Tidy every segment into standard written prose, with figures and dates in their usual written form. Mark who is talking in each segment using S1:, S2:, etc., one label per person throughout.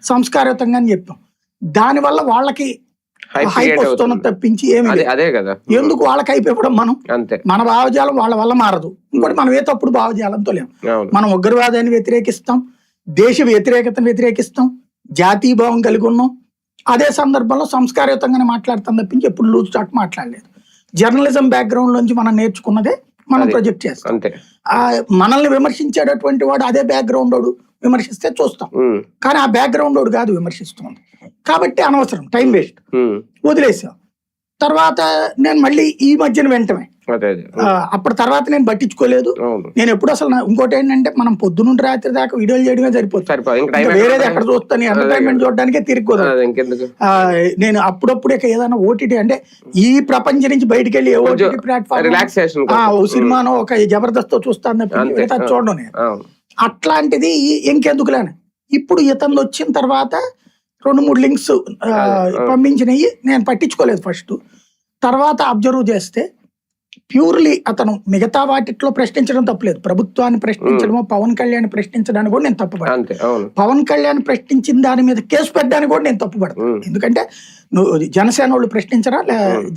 S1: సంస్కారయుతంగా అని చెప్పాం. దానివల్ల వాళ్ళకి హైప్ వస్తున్న తప్పించి ఏమి
S2: అదే కదా,
S1: ఎందుకు వాళ్ళకి హైప్ ఇవ్వడం? మనం మన భావజాలం వాళ్ళ వల్ల మారదు. ఇంకోటి మనం ఏ తప్పుడు భావజాలంతో లేము. మనం ఉగ్రవాదాన్ని వ్యతిరేకిస్తాం, దేశ వ్యతిరేకతను వ్యతిరేకిస్తాం, జాతీయ భావం కలిగి ఉన్నాం. అదే సందర్భంలో సంస్కారయుతంగానే మాట్లాడతాం తప్పించి ఎప్పుడు లూజ్ టాక్ మాట్లాడలేదు. జర్నలిజం బ్యాక్గ్రౌండ్ నుంచి మనం నేర్చుకున్నదే మనం ప్రొజెక్ట్ చేస్తాం. మనల్ని విమర్శించేటటువంటి వాడు అదే బ్యాక్గ్రౌండ్ వాడు విమర్శిస్తే చూస్తాం, కానీ ఆ బ్యాక్గ్రౌండ్ వాడు కాదు విమర్శిస్తుంది. కాబట్టి అనవసరం, టైం వేస్ట్, వదిలేసాం. తర్వాత నేను మళ్ళీ ఈ మధ్యన వెంటనే అప్పటి తర్వాత నేను పట్టించుకోలేదు. నేను ఎప్పుడు అసలు ఇంకోటి ఏంటంటే, మనం పొద్దునుండి రాత్రి దాకా వీడియోలు చేయడమే సరిపోతుంది. వేరేది ఎక్కడ చూస్తాను, ఎంటర్టైన్మెంట్ చూడడానికే తిరిగిపోతాను. నేను అప్పుడప్పుడు ఏదైనా ఓటీటీ అంటే ఈ ప్రపంచం నుంచి బయటకు వెళ్ళి ఓటీటీ ప్లాట్ఫామ్ సినిమానో ఒక జబర్దస్త్ చూస్తాను చూడడం. అట్లాంటిది ఇంకెందుకులేని ఇప్పుడు ఇతను వచ్చిన తర్వాత 2-3 లింక్స్ పంపించినవి నేను పట్టించుకోలేదు ఫస్ట్. తర్వాత అబ్జర్వ్ చేస్తే ప్యూర్లీ అతను మిగతా వాటిలో ప్రశ్నించడం తప్పలేదు. ప్రభుత్వాన్ని ప్రశ్నించడమో పవన్ కళ్యాణ్ ప్రశ్నించడానికి కూడా నేను తప్పుపడతాను. పవన్ కళ్యాణ్ ప్రశ్నించిన దాని మీద కేసు పెట్టడానికి కూడా నేను తప్పుపడతాను. ఎందుకంటే నువ్వు జనసేన వాళ్ళు ప్రశ్నించరా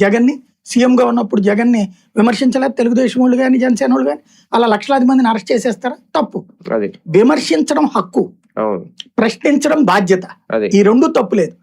S1: జగన్ని? సీఎం గా ఉన్నప్పుడు జగన్ని విమర్శించలేదు తెలుగుదేశం వాళ్ళు కానీ జనసేన వాళ్ళు కానీ? అలా లక్షలాది మందిని అరెస్ట్ చేసేస్తారా? తప్పు. విమర్శించడం హక్కు, ప్రశ్నించడం బాధ్యత. ఈ రెండు తప్పులేదు.